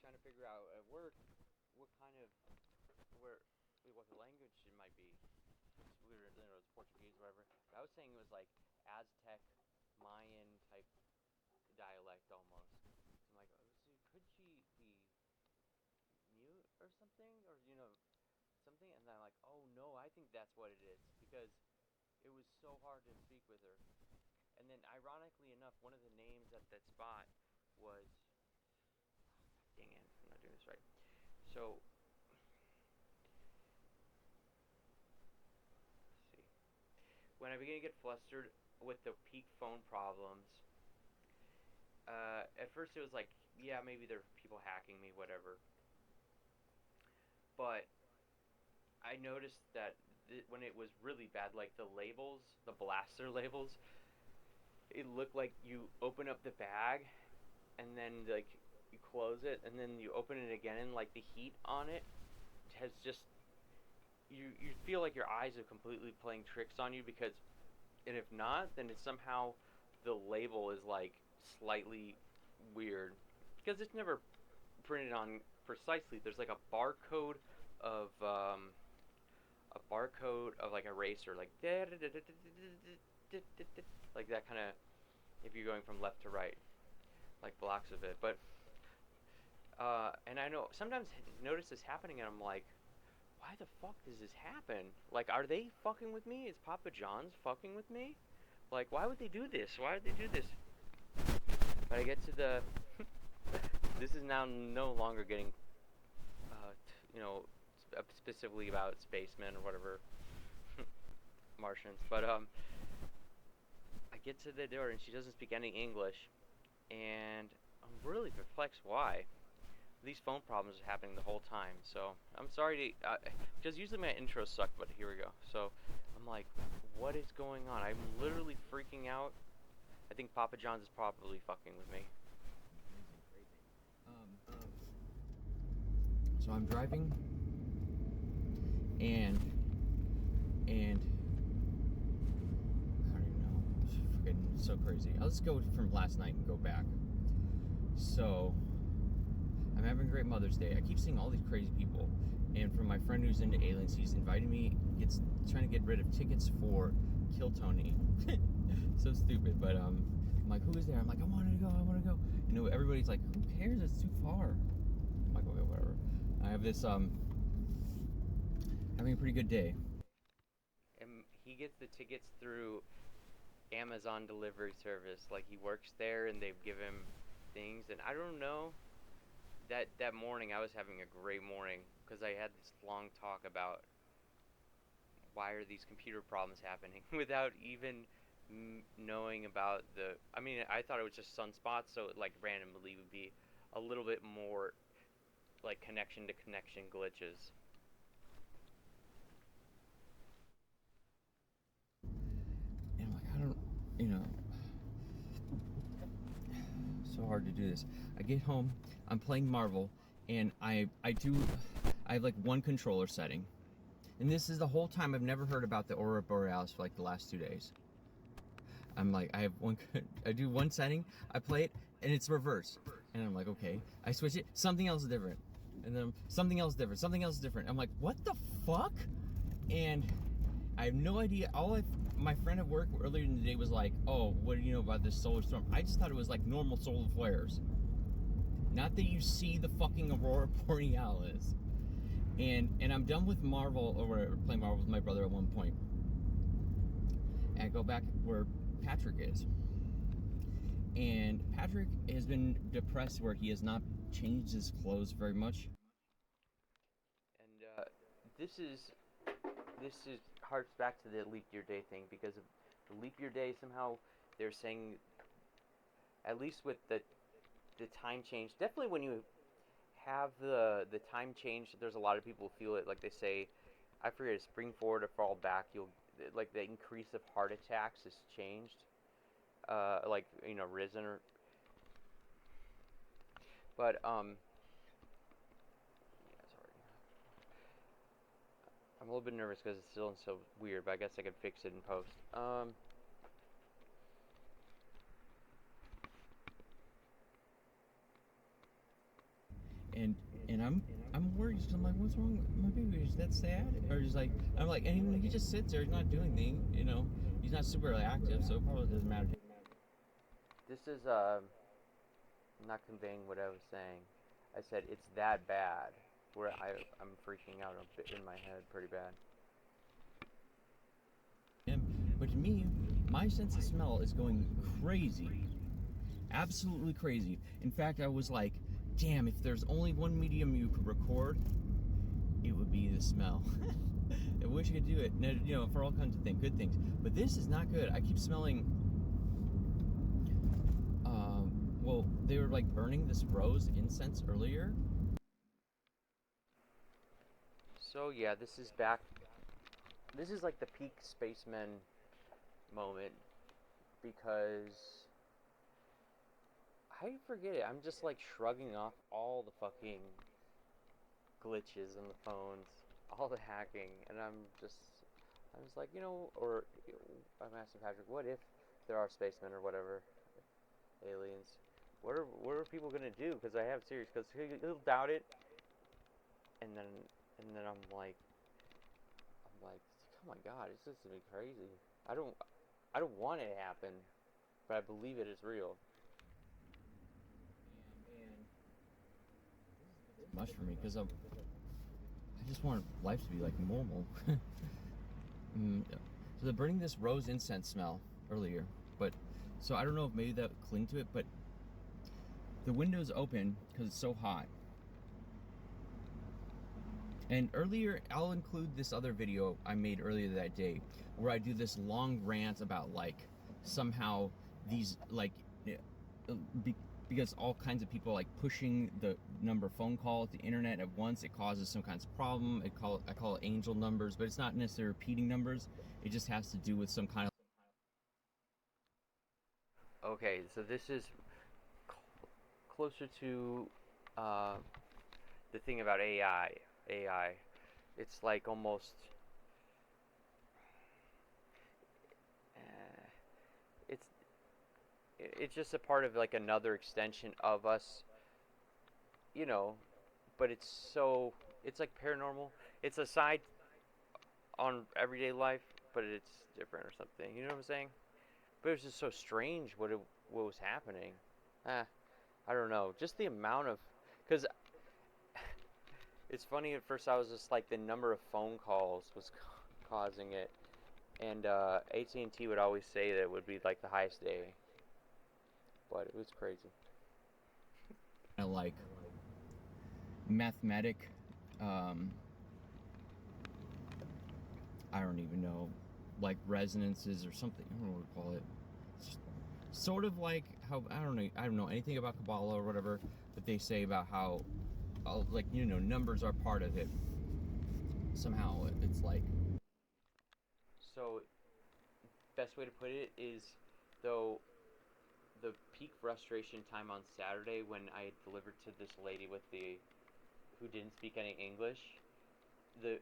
trying to figure out at work what kind of where what the language it might be. We were, it's Portuguese or whatever. But I was saying it was like Aztec, Mayan type dialect almost. So I'm like, could she be mute or something, or something? And then I'm like, oh no, I think that's what it is because it was so hard to speak with her. And then, ironically enough, one of the names at that spot was, dang it, I'm not doing this right. So, let's see. When I began to get flustered with the peak phone problems, at first it was like, yeah, maybe there are people hacking me, whatever. But I noticed that when it was really bad, like the labels, the blaster labels, it looked like you open up the bag and then like you close it and then you open it again and like the heat on it has just you feel like your eyes are completely playing tricks on you because and if not then it's somehow the label is like slightly weird because it's never printed on precisely. There's like of a barcode of like a eraser like like that kind of if you're going from left to right like blocks of it. But and I know sometimes notice this happening, and I'm like, why the fuck does this happen? Like, are they fucking with me? Is Papa John's fucking with me? Like, why would they do this? Why would they do this? But I get to the. This is now no longer getting, specifically about spacemen or whatever, Martians. But I get to the door and she doesn't speak any English, and I'm really perplexed why. These phone problems are happening the whole time. So I'm sorry to, because usually my intros suck, but here we go. So I'm like, what is going on? I'm literally freaking out. I think Papa John's is probably fucking with me. So I'm driving, and I don't even know. It's freaking so crazy. I'll just go from last night and go back. So I'm having a great Mother's Day. I keep seeing all these crazy people, and from my friend who's into aliens, he's invited me. Trying to get rid of tickets for Kill Tony. So stupid, but I'm like, who is there? I'm like, I want to go. Everybody's like, who cares? It's too far. I'm like, okay, whatever. I have this having a pretty good day. And he gets the tickets through Amazon delivery service. Like he works there, and they give him things. And I don't know. That morning, I was having a great morning because I had this long talk about why are these computer problems happening without even knowing about the. I mean, I thought it was just sunspots, so it like randomly would be a little bit more like connection to connection glitches. And I'm like, I don't, you know, so hard to do this. I get home, I'm playing Marvel, and I have like one controller setting. And this is the whole time I've never heard about the Aurora Borealis for like the last 2 days. I'm like, I do one setting, I play it, and it's reverse. And I'm like, okay. I switch it, something else is different. And then something else different. I'm like, what the fuck? And I have no idea. My friend at work earlier in the day was like, oh, what do you know about this solar storm? I just thought it was like normal solar flares. Not that you see the fucking Aurora Borealis. And I'm done with Marvel, or whatever, playing Marvel with my brother at one point. And I go back where Patrick is. And Patrick has been depressed where he has not changed his clothes very much. And this is harks back to the leap year day thing because of the leap year day somehow they're saying at least with the time change definitely when you have the time change there's a lot of people who feel it like they say I forget spring forward or fall back you'll like the increase of heart attacks has changed like risen or but yeah, sorry. I'm a little bit nervous because it's still so weird but I guess I could fix it in post like, what's wrong with my baby? Is that sad? Or he's like, I'm like, and he just sits there. He's not doing anything. You know, he's not super active, so it probably doesn't matter. This is not conveying what I was saying. I said it's that bad where I'm freaking out a bit in my head pretty bad. But to me, my sense of smell is going crazy. Absolutely crazy. In fact, I was like, damn, if there's only one medium you could record, it would be the smell. I wish I could do it, you know, for all kinds of things, good things. But this is not good. I keep smelling. Well, they were like burning this rose incense earlier. So yeah, this is back. This is like the peak spaceman moment because I forget it. I'm just like shrugging off all the fucking glitches in the phones, all the hacking, and I'm just like, you know, or I'm asking Patrick, what if there are spacemen or whatever, aliens? What are people gonna do? Because I have serious, because he'll doubt it, and then I'm like, oh my god, it's just gonna be crazy. I don't want it to happen, but I believe it is real. Much for me because I just want life to be like normal. So they're burning this rose incense smell earlier, but so I don't know if maybe that cling to it, but the window's open because it's so hot. And earlier, I'll include this other video I made earlier that day where I do this long rant about like somehow these like because all kinds of people like pushing the number of phone calls, the internet at once, it causes some kinds of problem. I call it angel numbers, but it's not necessarily repeating numbers. It just has to do with some kind of. Okay, so this is closer to uh, the thing about AI. AI, it's like almost. Uh, it's it's just a part of like another extension of us, you know. But it's like paranormal. It's a side on everyday life, but it's different or something. You know what I'm saying? But it was just so strange what was happening. Ah, I don't know. Just the amount of, because it's funny. At first, I was just like the number of phone calls was causing it, and AT&T would always say that it would be like the highest day, but it was crazy. Like mathematic um I don't even know, like resonances or something. I don't know what to call it. It's sort of like how I don't know anything about Kabbalah or whatever, but they say about how like, you know, numbers are part of it. Somehow it's like. So, best way to put it is, though, the peak frustration time on Saturday when I delivered to this lady with the who didn't speak any English, the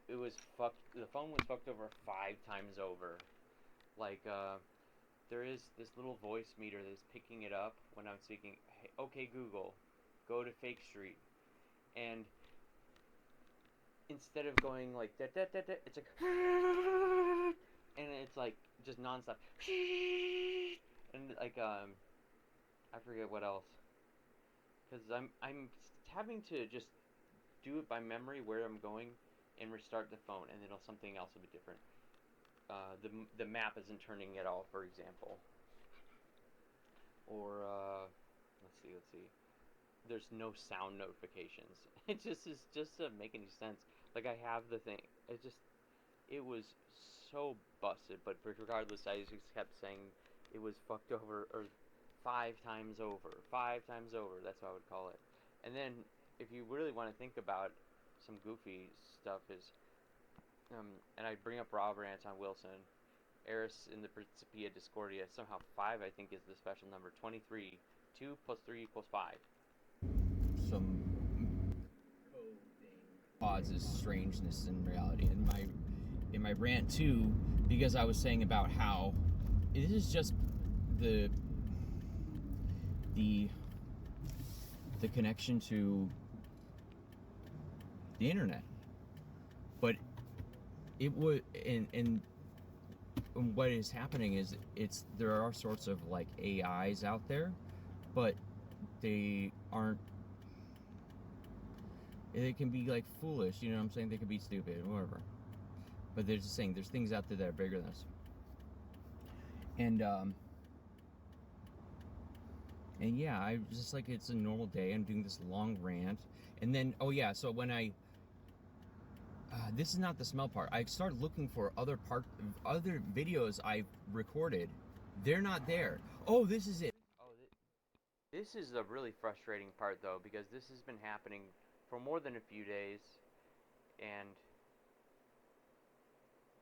phone was fucked over 5 times over. Like there is this little voice meter that's picking it up when I'm speaking. Hey, okay Google, go to Fake Street, and instead of going like da da da da, it's like and it's like just nonstop and like I forget what else because I'm having to just do it by memory where I'm going and restart the phone, and then something else will be different. The map isn't turning at all, for example. Or let's see. There's no sound notifications. It just is just doesn't make any sense. Like I have the thing. It was so busted, but regardless, I just kept saying it was fucked over or 5 times over, 5 times over. That's what I would call it. And then if you really want to think about some goofy stuff is, and I bring up Rob Anton Wilson, Eris in the Principia Discordia. Somehow 5, I think, is the special number. 23. 2 plus 3 equals 5. Some causes strangeness in reality. In my rant too, because I was saying about how it is just the connection to the internet. it would, and what is happening is there are sorts of like AIs out there, but they aren't. They can be like foolish, you know what I'm saying? They can be stupid, whatever. But they're just saying there's things out there that are bigger than us. And yeah, I just like, it's a normal day. I'm doing this long rant, and then so when I this is not the smell part. I started looking for other videos I recorded. They're not there. Oh, this is it. Oh, this is the really frustrating part though, because this has been happening for more than a few days, and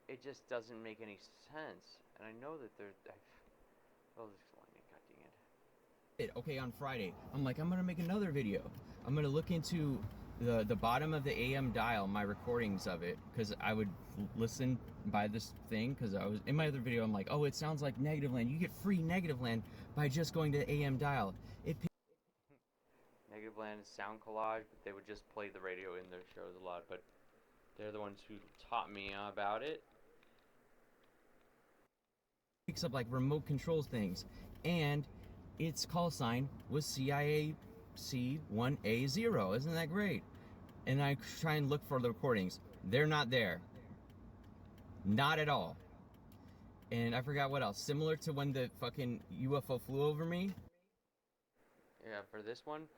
it just doesn't make any sense. And I know that oh, this lightning, god dang it. Okay, on Friday, I'm like, I'm gonna make another video. I'm gonna look into the bottom of the AM dial, my recordings of it, because I would listen by this thing, because I was in my other video. I'm like, oh, it sounds like Negative Land. You get free Negative Land by just going to the AM dial. Negative Land is sound collage, but they would just play the radio in their shows a lot. But they're the ones who taught me about it. Picks up like remote controls things, and its call sign was CIAC1A0. Isn't that great? And I try and look for the recordings. They're not there. Not at all. And I forgot what else. Similar to when the fucking UFO flew over me. Yeah, for this one.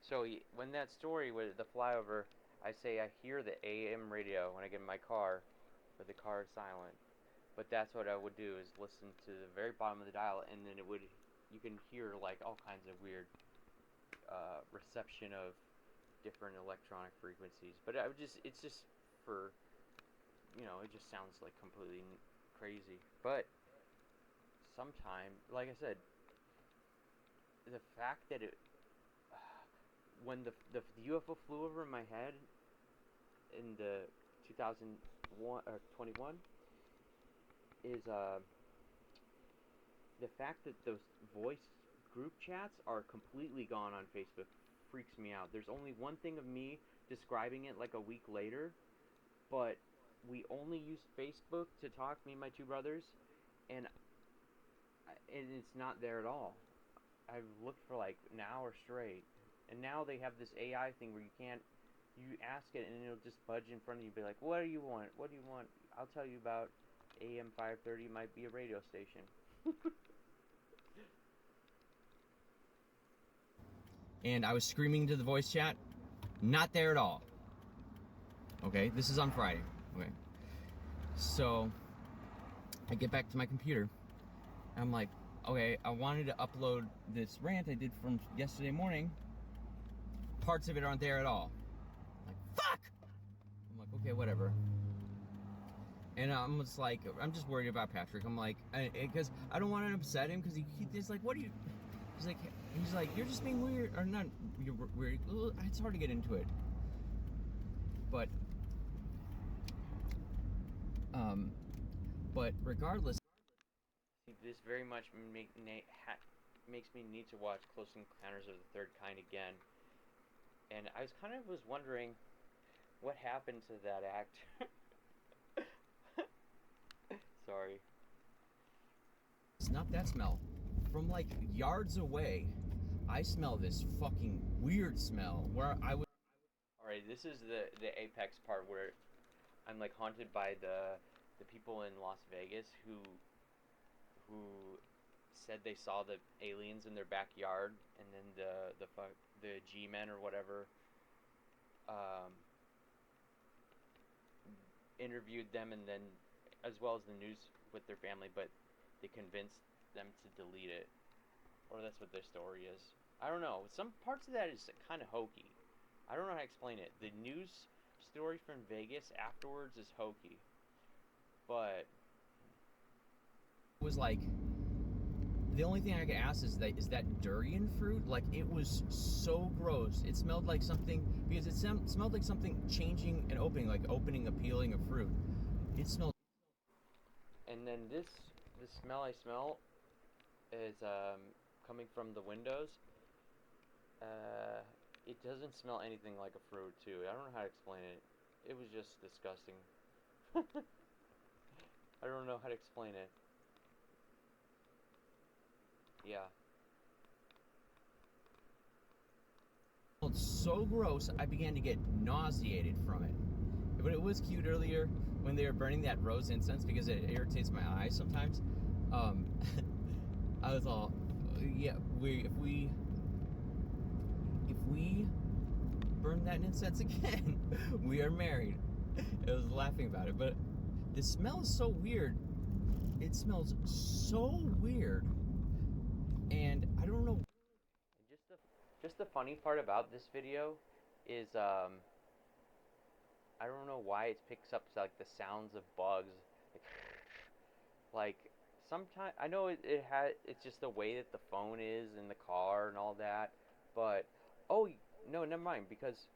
So when that story with the flyover, I say I hear the AM radio when I get in my car, but the car is silent. But that's what I would do, is listen to the very bottom of the dial, and then you can hear like all kinds of weird reception of different electronic frequencies. But it's just for, it just sounds like completely crazy. But sometime, like I said, the fact that when the UFO flew over my head in the 2001 or 21, is the fact that those voice group chats are completely gone on Facebook freaks me out. There's only one thing of me describing it like a week later, but we only used Facebook to talk, me and my two brothers, and it's not there at all. I've looked for like an hour straight, and now they have this AI thing where you ask it and it'll just budge in front of you, be like, what do you want? What do you want? I'll tell you about AM 530 might be a radio station. And I was screaming to the voice chat. Not there at all. Okay, this is on Friday. Okay. So I get back to my computer. I'm like, okay, I wanted to upload this rant I did from yesterday morning. Parts of it aren't there at all. I'm like, fuck! I'm like, okay, whatever. And I'm just like, I'm just worried about Patrick. I'm like, because I don't want to upset him, because he's like, what do you... He's like, you're just being weird, or not, you're weird. It's hard to get into it. But regardless, This very much makes me need to watch Close Encounters of the Third Kind again. And I was wondering what happened to that actor. Sorry. it's not that smell. From like yards away, I smell this fucking weird smell where I would... Alright, this is the apex part where I'm like haunted by the people in Las Vegas who said they saw the aliens in their backyard, and then the G-men or whatever interviewed them, and then as well as the news with their family, but they convinced them to delete it, or that's what their story is. I don't know. Some parts of that is kind of hokey. I don't know how to explain it. The news story from Vegas afterwards is hokey, but it was like, the only thing I could ask is that durian fruit? Like, it was so gross. It smelled like something, because it smelled like something changing and opening, like opening a peeling of fruit. It smelled... And then the smell I smell is coming from the windows. It doesn't smell anything like a fruit, too. I don't know how to explain it. It was just disgusting. I don't know how to explain it. Yeah. It's so gross, I began to get nauseated from it. But it was cute earlier when they were burning that rose incense because it irritates my eyes sometimes. I was all, yeah, if we burn that incense again, we are married. I was laughing about it, but the smell is so weird. It smells so weird, and I don't know. And just the funny part about this video is I don't know why it picks up like the sounds of bugs, like sometimes I know it's just the way that the phone is in the car and all that, but oh no, never mind, because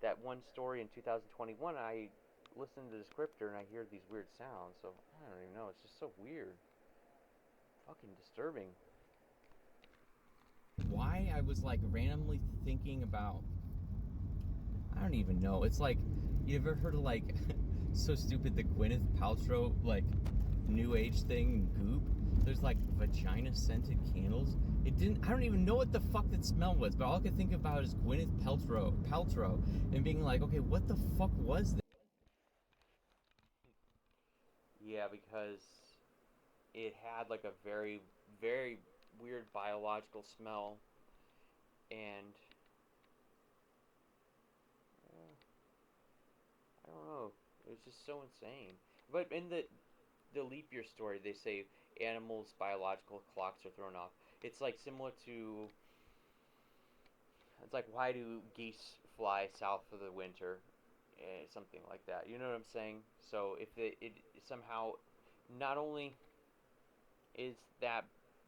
that one story in 2021 I listened to the scripter and I hear these weird sounds, so I don't even know, it's just so weird, fucking disturbing. Why I was like randomly thinking about, I don't even know. It's like, you ever heard of like so stupid, the Gwyneth Paltrow like new age thing, Goop? There's like vagina scented candles. I don't even know what the fuck that smell was, but all I could think about is Gwyneth Paltrow and being like, okay, what the fuck was that? Yeah, because it had like a very, very weird biological smell, and I don't know, it was just so insane. But in the leap year story, they say animals' biological clocks are thrown off. It's like similar to, it's like, why do geese fly south for the winter? Something like that. You know what I'm saying? So if it somehow, not only is that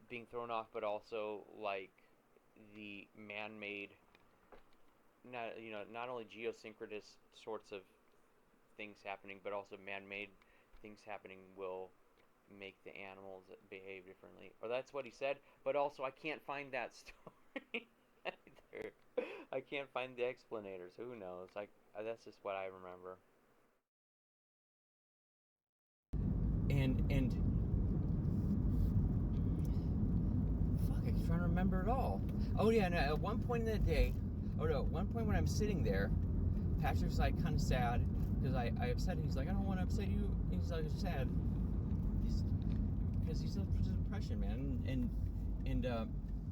being thrown off, but also like the man-made, not not only geosynchronous sorts of things happening, but also man-made things happening will make the animals behave differently. Or that's what he said. But also, I can't find that story either. I can't find the explanators. Who knows? Like that's just what I remember. And fuck, I'm trying to remember it all. Oh yeah, and at one point in the day, oh no, at one point when I'm sitting there, Patrick's like kind of sad because I upset him. He's like, I don't want to upset you. He's like sad. Because he's a depression, man.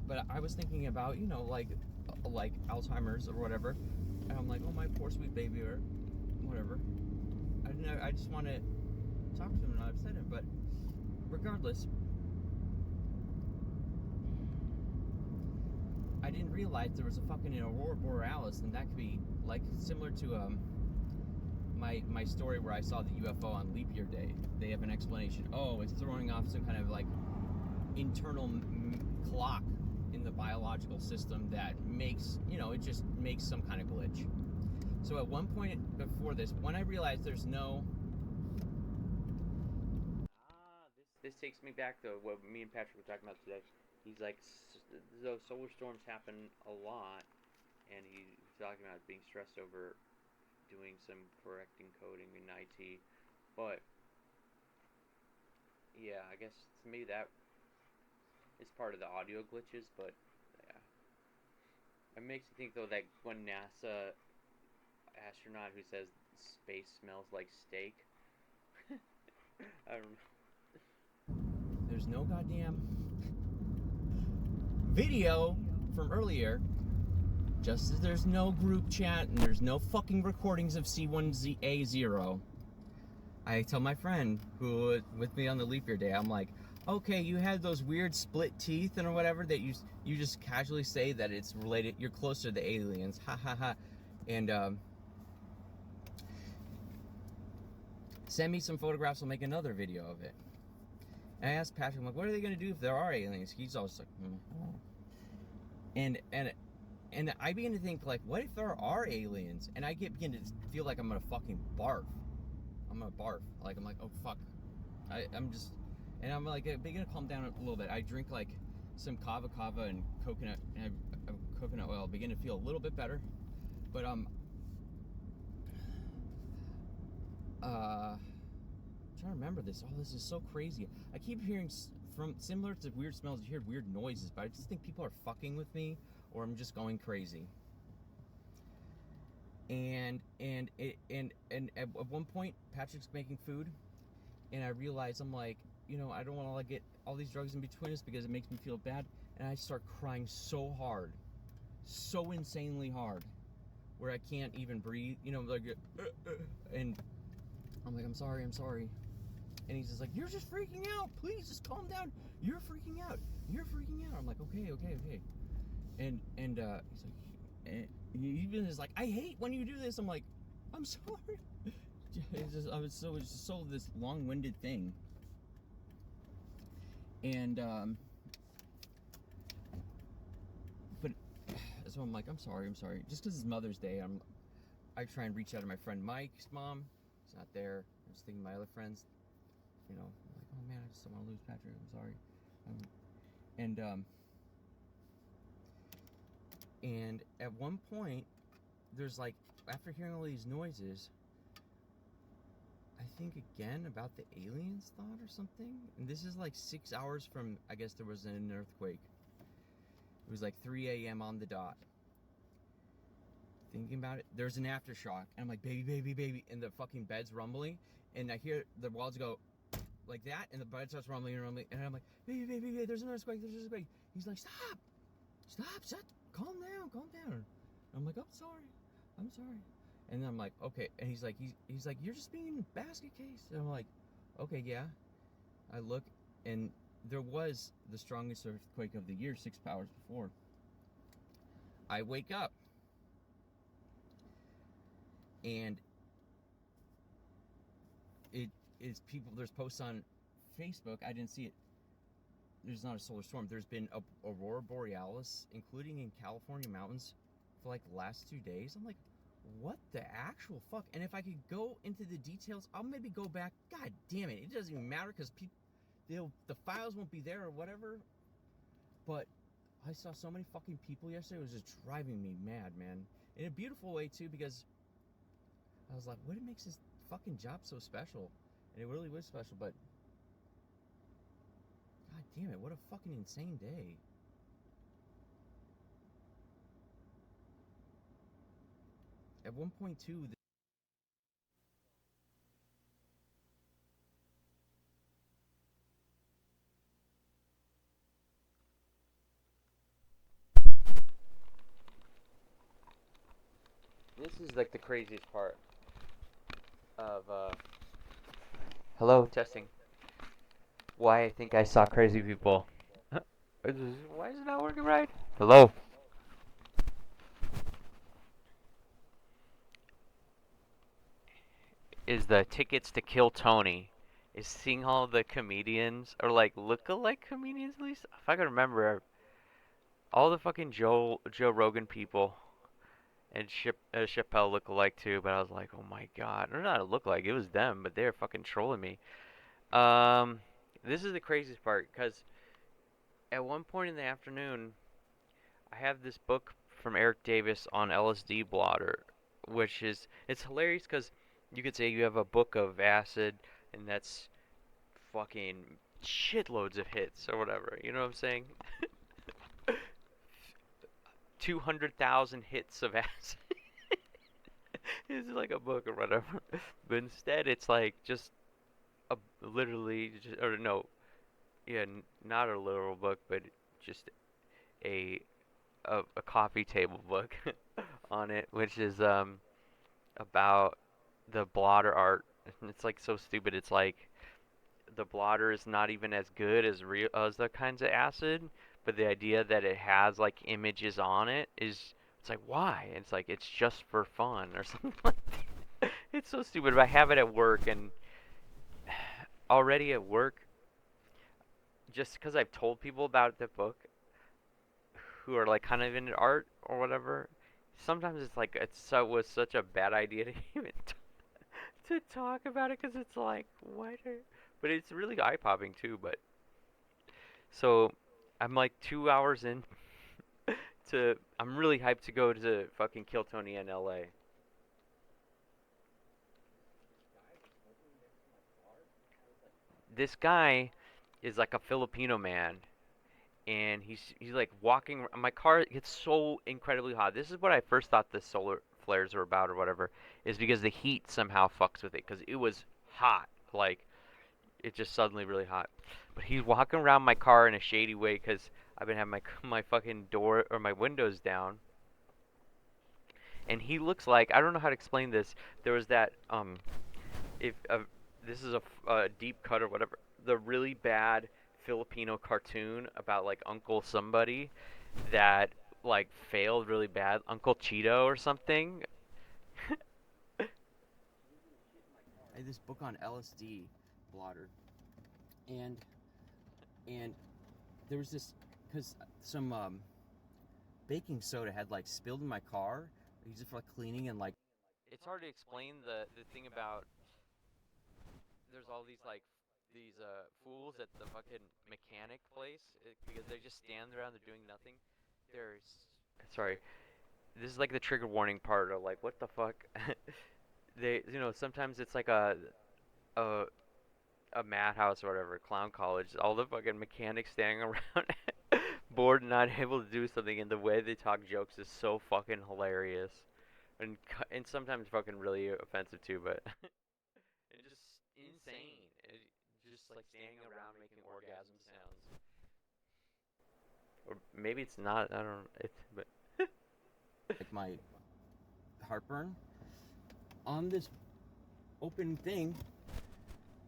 But I was thinking about, like Alzheimer's or whatever, and I'm like, oh my poor sweet baby or whatever. I just want to talk to him and not upset him. But regardless, I didn't realize there was a fucking aurora borealis, and that could be like similar to my story where I saw the UFO on leap year day. They have an explanation. Oh, it's throwing off some kind of like internal clock in the biological system that makes, it just makes some kind of glitch. So at one point before this, when I realized there's no... This takes me back to what me and Patrick were talking about today. He's like, those solar storms happen a lot, and he's talking about being stressed over doing some correcting coding in IT. But yeah, I guess to me that is part of the audio glitches. But yeah, it makes me think though that one NASA astronaut who says space smells like steak. I don't know. There's no goddamn video from earlier. Just as there's no group chat and there's no fucking recordings of C1A0, I tell my friend who was with me on the leap year day, I'm like, okay, you had those weird split teeth and or whatever that you just casually say that it's related, you're closer to the aliens, ha ha ha, and send me some photographs, I'll make another video of it. And I asked Patrick, I'm like, what are they gonna do if there are aliens? He's always like, and I begin to think, like, what if there are aliens? And I begin to feel like I'm gonna fucking barf. I'm gonna barf. Like, I'm like, oh fuck. I'm just, and I'm like, I begin to calm down a little bit. I drink like some kava and coconut oil. Begin to feel a little bit better. But trying trying to remember this. Oh, this is so crazy. I keep hearing from similar to weird smells. You hear weird noises, but I just think people are fucking with me, or I'm just going crazy. And at one point, Patrick's making food, and I realize I'm like, I don't want to like get all these drugs in between us because it makes me feel bad, and I start crying so hard, so insanely hard, where I can't even breathe. Like, and I'm like, I'm sorry. And he's just like, you're just freaking out. Please, just calm down. You're freaking out. I'm like, okay. And he's like, he even is like, I hate when you do this. I'm like, I'm sorry. It's just so this long-winded thing. And but so I'm like, I'm sorry. Just because it's Mother's Day, I try and reach out to my friend Mike's mom. He's not there. I was thinking of my other friends. I'm like, oh man, I just don't want to lose Patrick. I'm sorry. And at one point, there's like, after hearing all these noises, I think again about the aliens thought or something. And this is like 6 hours from, I guess there was an earthquake. It was like 3 a.m. on the dot. Thinking about it, there's an aftershock. And I'm like, baby. And the fucking bed's rumbling. And I hear the walls go like that. And the bed starts rumbling. And I'm like, baby, there's an earthquake. He's like, stop. Calm down. I'm like, I'm sorry. And then I'm like, okay. And he's like, you're just being a basket case. And I'm like, okay, yeah. I look, and there was the strongest earthquake of the year 6 hours before. I wake up, and it is people. There's posts on Facebook. I didn't see it. There's not a solar storm. There's been a aurora borealis, including in California mountains, for like the last 2 days. I'm like, what the actual fuck? And if I could go into the details, I'll maybe go back. God damn it, it doesn't even matter because the files won't be there or whatever. But I saw so many fucking people yesterday. It was just driving me mad, man. In a beautiful way too, because I was like, what makes this fucking job so special? And it really was special, but God damn it, what a fucking insane day. At one point too, This is like the craziest part of hello, testing. Why I think I saw crazy people. Why is it not working right? Hello. Is the tickets to Kill Tony? Is seeing all the comedians or like look-alike comedians at least? If I can remember, all the fucking Joe Rogan people and Chappelle look alike too. But I was like, oh my god, or not look like it was them, but they're fucking trolling me. Um, this is the craziest part because at one point in the afternoon, I have this book from Eric Davis on LSD blotter, which is it's hilarious because you could say you have a book of acid, and that's fucking shitloads of hits or whatever. You know what I'm saying? 200,000 hits of acid. It's like a book or whatever, but instead it's like just literally, just, or no, yeah, not a literal book, but just a a coffee table book on it, which is about the blotter art. And it's like so stupid. It's like the blotter is not even as good as real as the kinds of acid, but the idea that it has like images on it is it's like why? And it's like it's just for fun or something like that. It's so stupid. But I have it at work and already at work, just because I've told people about the book who are like kind of into art or whatever. Sometimes it's like it was such a bad idea to even to talk about it because it's like what? But it's really eye popping too. But so I'm like 2 hours in to. I'm really hyped to go to fucking Kill Tony in L.A. this guy is like a Filipino man, and he's like walking. My car gets so incredibly hot. This is what I first thought the solar flares were about, or whatever, is because the heat somehow fucks with it. Because it was hot, like it just suddenly really hot. But he's walking around my car in a shady way because I've been having my fucking door or my windows down, and he looks like, I don't know how to explain this. There was that if this is a deep cut or whatever, the really bad Filipino cartoon about like Uncle somebody that like failed really bad, Uncle Cheeto or something. I had this book on LSD blotter, and and there was this because some baking soda had like spilled in my car. I used it for like cleaning and like. It's hard to explain the thing about, there's all these like these fools at the fucking mechanic place, because they just stand around, they're doing nothing. There's sorry, this is like the trigger warning part of like what the fuck. They, sometimes it's like a a madhouse or whatever, clown college, all the fucking mechanics standing around bored and not able to do something, and the way they talk jokes is so fucking hilarious. And sometimes fucking really offensive too, but it's just insane. Just like standing around making orgasm sounds. Or maybe it's not, I don't know. But Like my heartburn on this open thing.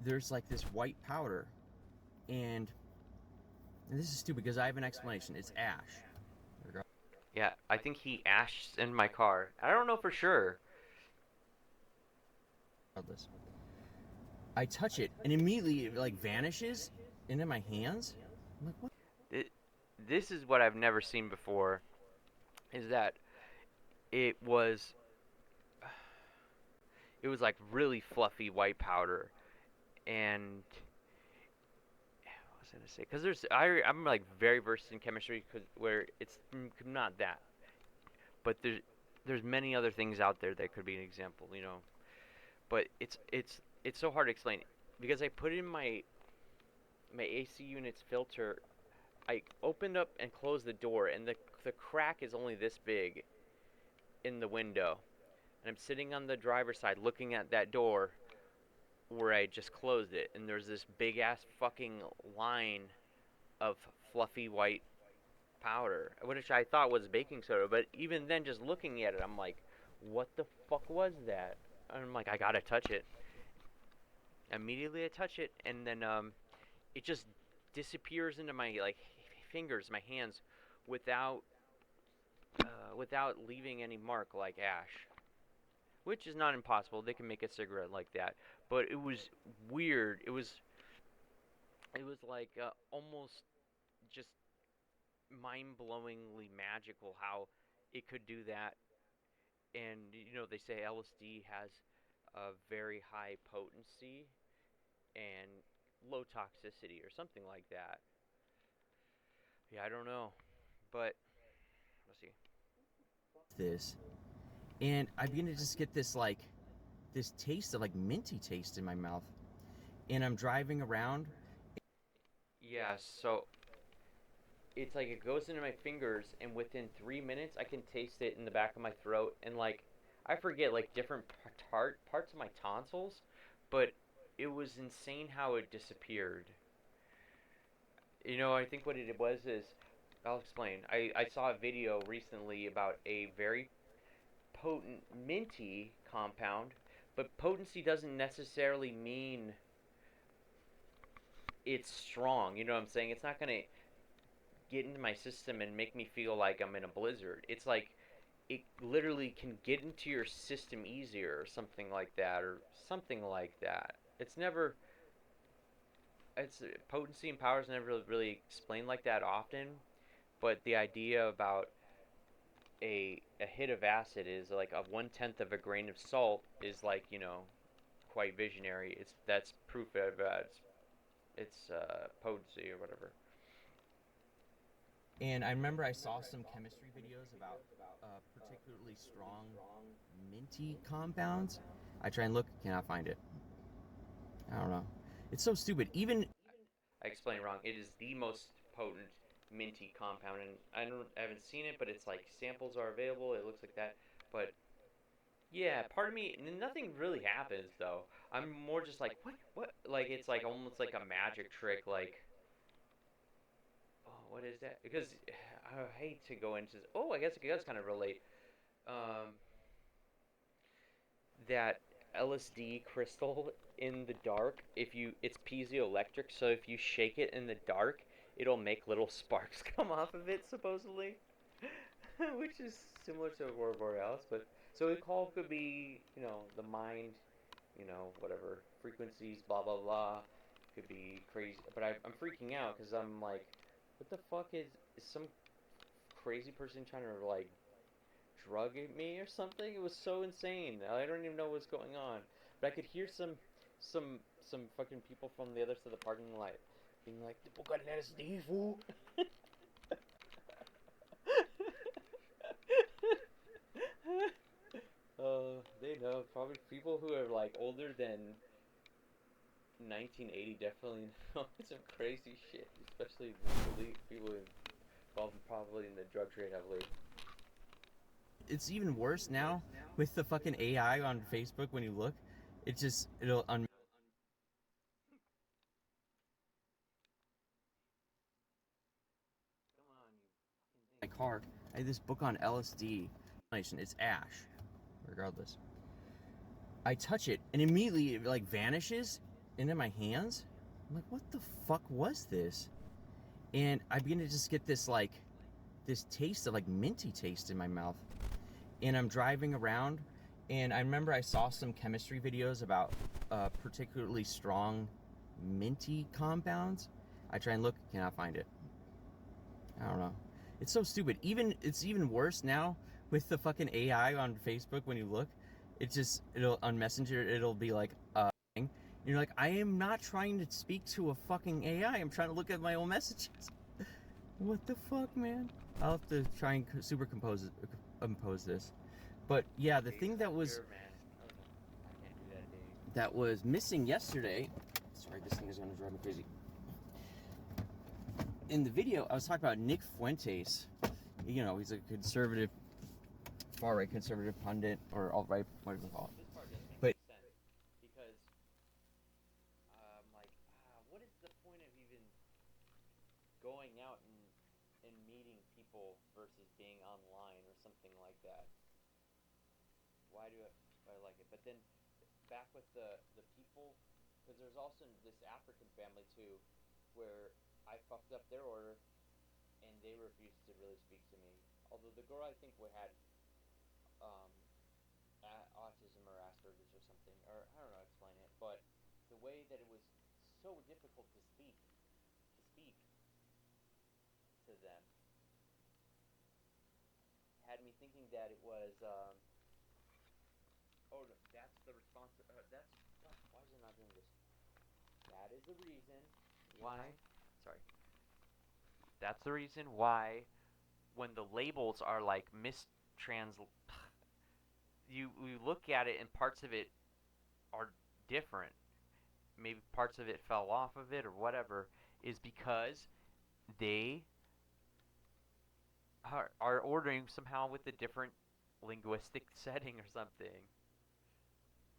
There's like this white powder, and this is stupid because I have an explanation. It's ash. yeah, I think he ashed in my car. I don't know for sure. Regardless, I touch it and immediately it like vanishes into my hands. I'm like, what? It, this is what I've never seen before, is that it was it was like really fluffy white powder. And what was I gonna say? Because I'm like very versed in chemistry, where it's not that, but there's many other things out there that could be an example, But it's so hard to explain because I put in my AC unit's filter. I opened up and closed the door, and the crack is only this big in the window, and I'm sitting on the driver's side looking at that door where I just closed it, and there's this big ass fucking line of fluffy white powder, which I thought was baking soda. But even then, just looking at it, I'm like, what the fuck was that? And I'm like, I gotta touch it. Immediately, I touch it, and then it just disappears into my like fingers, my hands, without without leaving any mark like ash. Which is not impossible. They can make a cigarette like that, but it was weird. It was like almost just mind-blowingly magical how it could do that. And they say LSD has a very high potency and low toxicity or something like that. Yeah, I don't know, but let's see. This, and I begin to just get this taste of like minty taste in my mouth, and I'm driving around. Yeah, so it's like it goes into my fingers, and within 3 minutes, I can taste it in the back of my throat, and like I forget like different parts of my tonsils, but it was insane how it disappeared. I think what it was is, I'll explain. I saw a video recently about a very potent minty compound, but potency doesn't necessarily mean it's strong. You know what I'm saying? It's not gonna get into my system and make me feel like I'm in a blizzard. It's like it literally can get into your system easier, or something like that, or something like that. It's potency and power is never really explained like that often, but the idea about a hit of acid is like a 1/10 of a grain of salt is like quite visionary. That's proof of its potency or whatever. And I remember I saw some chemistry videos about particularly strong minty compounds. I try and look, cannot find it. I don't know. It's so stupid. Even I explained wrong. It is the most potent minty compound, and I haven't seen it, but it's like samples are available. It looks like that, but yeah, part of me, nothing really happens though. I'm more just like, what? Like it's like almost like a magic trick. Like, oh, what is that? Because I hate to go into. Oh, I guess it does kind of relate. Um, that LSD crystal in the dark, if you, it's piezoelectric, so if you shake it in the dark, it'll make little sparks come off of it, supposedly, which is similar to Aurora Borealis. But so it call could be, the mind, whatever frequencies, blah blah blah, could be crazy. But I'm freaking out because I'm like, what the fuck is some crazy person trying to like drug me or something? It was so insane. I don't even know what's going on. But I could hear some some fucking people from the other side of the parking lot being like, "People got an LSD, fool." They know. Probably people who are like older than 1980 definitely know some crazy shit, especially the people involved probably in the drug trade heavily. it's even worse now with the fucking AI on Facebook. When you look, it'll Come on, you fucking my thing. car. I had this book on LSD. It's ash, regardless. I touch it and immediately it like vanishes into my hands. I'm like, what the fuck was this? And I begin to just get this taste of like minty taste in my mouth. And I'm driving around, and I remember I saw some chemistry videos about particularly strong minty compounds. I try and look, cannot find it. I don't know. It's so stupid. It's even worse now with the fucking AI on Facebook. When you look, it'll on Messenger it'll be like and you're like, I am not trying to speak to a fucking AI. I'm trying to look at my own messages. What the fuck, man? I'll have to try and impose this. But yeah, the Days thing not here, man. I can't do that, Dave. that was missing yesterday. Sorry, this thing is gonna drive me crazy. In the video, I was talking about Nick Fuentes. He's a conservative, far right conservative pundit or alt right, whatever you call This part doesn't make it. any sense because I'm like, what is the point of even going out and meeting people versus being online or something like that? Why do I like it? But then back with the people, because there's also this African family too, where I fucked up their order and they refused to really speak to me. Although the girl I think we had um, autism or Asperger's or something, or I don't know how to explain it, but the way that it was so difficult to speak to them had me thinking that it was oh no, that's the response. That's why is it not doing this? That is the reason why. Sorry. That's the reason why when the labels are like mistrans, you look at it and parts of it are different. Maybe parts of it fell off of it or whatever is because they are ordering somehow with a different linguistic setting or something.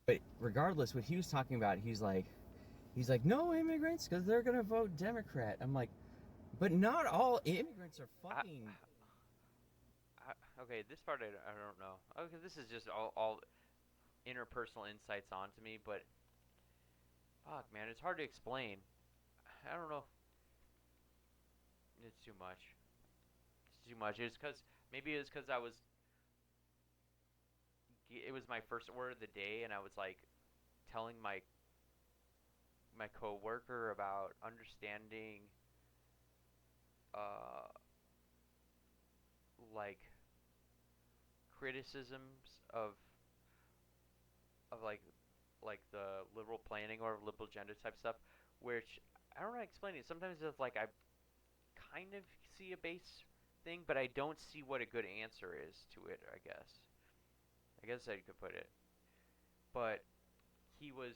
But regardless, what he was talking about, he's like, no immigrants because they're gonna vote Democrat. I'm like, but not all immigrants are I, fucking. okay, this part I don't know. Okay, this is just all interpersonal insights onto me, but fuck, man, it's hard to explain. I don't know. It's too much. It's too much. It's because maybe it's because I was. It was my first order of the day, and I was like telling my coworker about understanding, uh, like criticisms of like the liberal planning or liberal agenda type stuff, which I don't know how to explain it. Sometimes it's like I kind of see a base thing, but I don't see what a good answer is to it. I guess I could put it, but he was.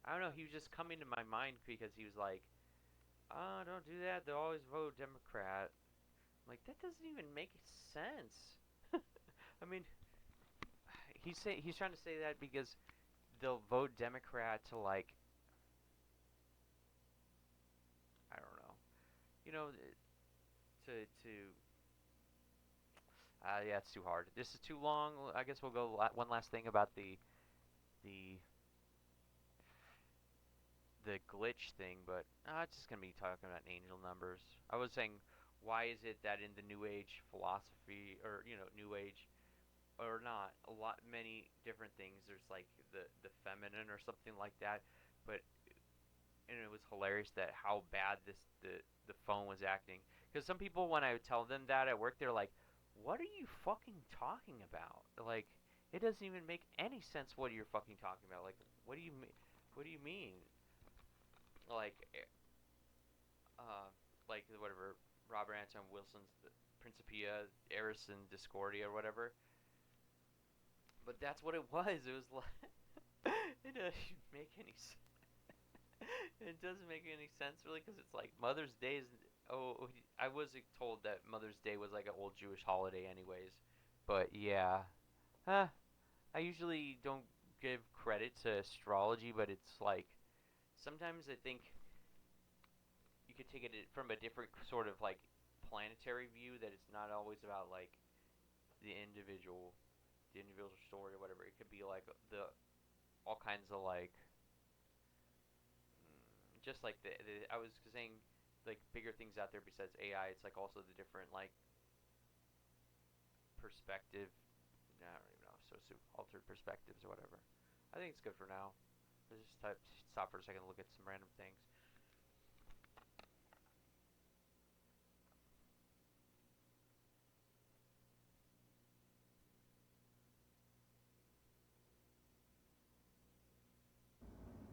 I don't know. He was just coming to my mind because he was like, "Oh, don't do that. They'll always vote Democrat." I'm like, that doesn't even make sense. I mean, he's trying to say that because they'll vote Democrat to like I don't know, you know, to yeah, it's too hard. This is too long. I guess we'll go one last thing about the the glitch thing, but it's just gonna be talking about angel numbers. I was saying, why is it that in the New Age philosophy, or New Age, or not, many different things. There's like the feminine or something like that, but and it was hilarious that how bad the phone was acting. Because some people, when I would tell them that at work, they're like, "What are you fucking talking about? Like, it doesn't even make any sense what you're fucking talking about. Like, what do you mean? What do you mean? Like, like whatever Robert Anton Wilson's the Principia Eris and Discordia or whatever." But that's what it was. It was like it doesn't make any it doesn't make any sense really because it's like Mother's Day is. Oh, I was told that Mother's Day was like an old Jewish holiday, anyways. But yeah, huh, I usually don't give credit to astrology, but it's like sometimes I think you could take it from a different sort of like planetary view that it's not always about like the individual, the individual story or whatever. It could be like the all kinds of like just like I was saying, like bigger things out there besides AI. It's like also the different like perspective. I don't even know, altered perspectives or whatever. I think it's good for now. Let's just stop for a second and look at some random things.